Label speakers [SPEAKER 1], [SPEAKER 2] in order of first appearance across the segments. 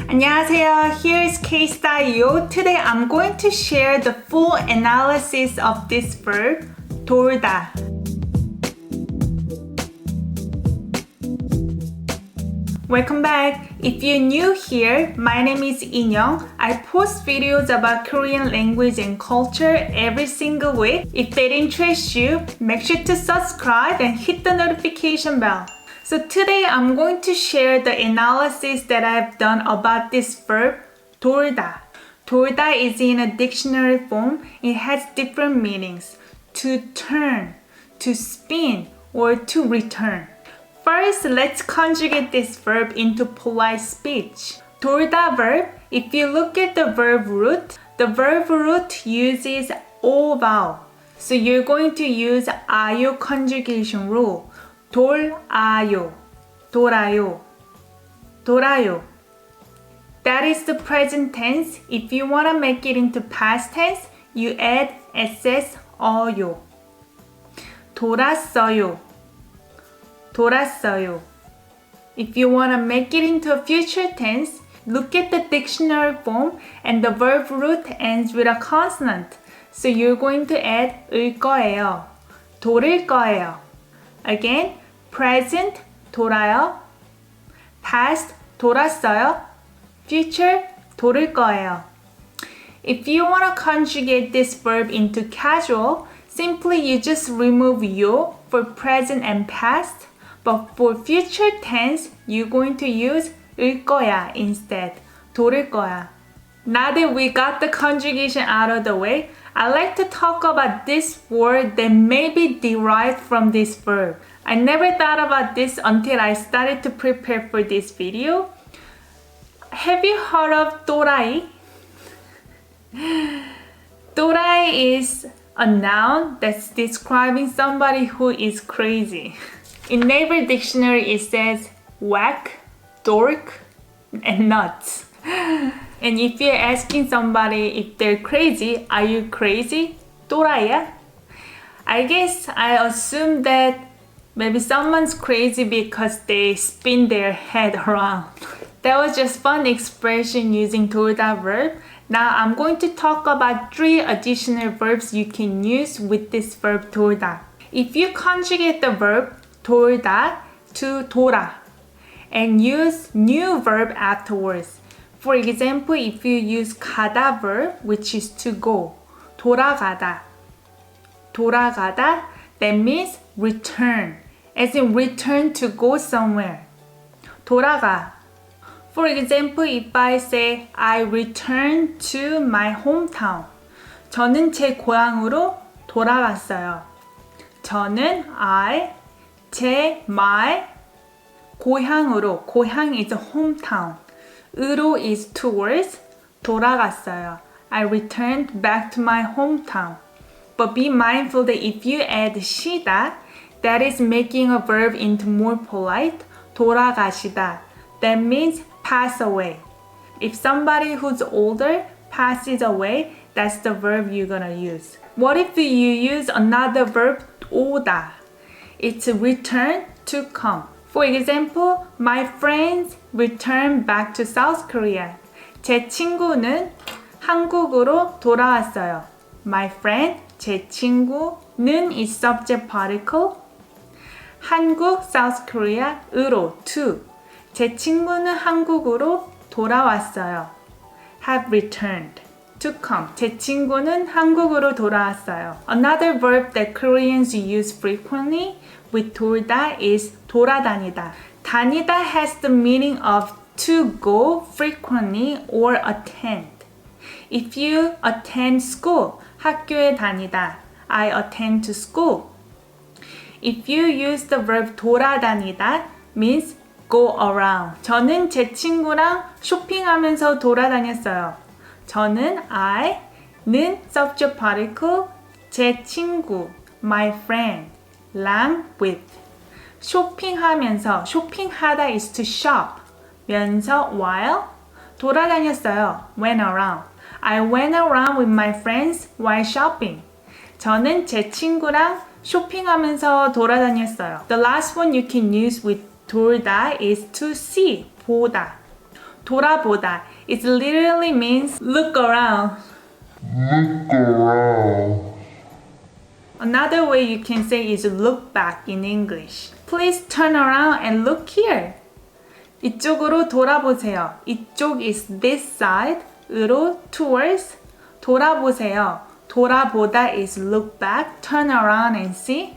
[SPEAKER 1] 안녕하세요. Here's KSTYLEYO. Today I'm going to share the full analysis of this verb, 돌다. Welcome back. If you're new here, my name is Inyoung. I post videos about Korean language and culture every single week. If that interests you, make sure to subscribe and hit the notification bell. So today I'm going to share the analysis that I've done about this verb, 돌다. 돌다 is in a dictionary form. It has different meanings. To turn, to spin, or to return. First, let's conjugate this verb into polite speech. 돌다 verb, if you look at the verb root uses O vowel. So you're going to use 아요 conjugation rule. 돌아요, 돌아요, 돌아요. That is the present tense. If you want to make it into past tense, you add ss 어요. 돌았어요, 돌았어요. If you want to make it into a future tense, look at the dictionary form and the verb root ends with a consonant. So you're going to add 을 거예요, 돌을 거예요. Again, present, 돌아요. Past, 돌았어요. Future, 돌을 거예요. If you want to conjugate this verb into casual, simply you just remove 요 for present and past. But for future tense, you're going to use 을 거야 instead. 돌을 거야. Now that we got the conjugation out of the way, I'd like to talk about this word that may be derived from this verb. I never thought about this until I started to prepare for this video. Have you heard of 또라이? 또라이 is a noun that's describing somebody who is crazy. In Naver Dictionary, it says whack, dork, and nuts. And if you're asking somebody if they're crazy, are you crazy? 또라이야? I guess I assume that maybe someone's crazy because they spin their head around. That was just fun expression using 돌다 verb. Now I'm going to talk about 3 additional verbs you can use with this verb 돌다. If you conjugate the verb 돌다 to 돌아 and use new verb afterwards. For example, if you use 가다 verb, which is to go, 돌아가다. 돌아가다, that means return, as in return to go somewhere. 돌아가. For example, if I say I return to my hometown, 저는 제 고향으로 돌아갔어요. 저는 my 고향으로, 고향 is a hometown. 으로 is towards, 돌아갔어요. I returned back to my hometown. But be mindful that if you add 시다, that is making a verb into more polite, 돌아가시다. That means pass away. If somebody who's older passes away, that's the verb you're gonna use. What if you use another verb, 오다? It's return, to come. For example, my friends returned back to South Korea. 제 친구는 한국으로 돌아왔어요. My friend, 제 친구는 is subject particle. 한국, South Korea, 으로, to. 제 친구는 한국으로 돌아왔어요. Have returned, to come. 제 친구는 한국으로 돌아왔어요. Another verb that Koreans use frequently with 돌다 is 돌아다니다. 다니다 has the meaning of to go frequently or attend. If you attend school, 학교에 다니다. I attend to school. If you use the verb 돌아다니다, means go around. 저는 제 친구랑 쇼핑하면서 돌아다녔어요. 저는 I는 subject particle, 제 친구, my friend, 랑 with. 쇼핑하면서, 쇼핑하다 is to shop. 면서 while, 돌아다녔어요. Went around. I went around with my friends while shopping. 저는 제 친구랑 쇼핑하면서 돌아다녔어요. The last one you can use with 돌다 is to see, 보다. 돌아보다. It literally means look around.
[SPEAKER 2] Look around.
[SPEAKER 1] Another way you can say is look back in English. Please turn around and look here. 이쪽으로 돌아보세요. 이쪽 is this side. 으로 towards. 돌아보세요. 돌아보다 is look back. Turn around and see.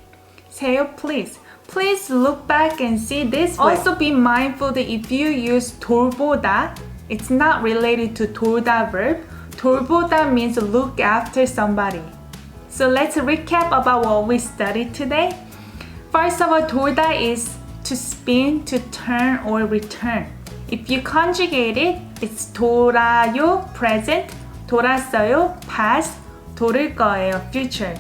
[SPEAKER 1] Say please. Please look back and see this way. Also be mindful that if you use 돌보다, it's not related to 돌다 verb. 돌보다 means look after somebody. So let's recap about what we studied today. First of all, 돌다 is to spin, to turn, or return. If you conjugate it, it's 돌아요, present, 돌았어요, past, 돌을 거예요, future.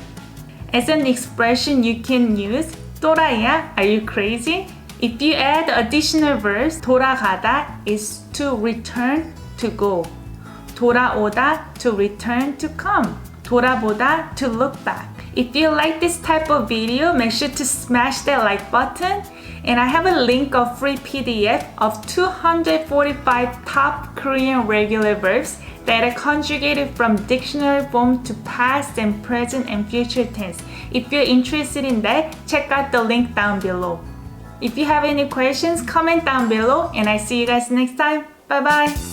[SPEAKER 1] As an expression you can use, 또라이야, are you crazy? If you add additional verbs, 돌아가다 is to return, to go. 돌아오다, to return, to come. 돌아보다, to look back. If you like this type of video, make sure to smash that like button. And I have a link of free PDF of 245 top Korean regular verbs that are conjugated from dictionary form to past and present and future tense. If you're interested in that, check out the link down below. If you have any questions, comment down below and I see you guys next time. Bye bye!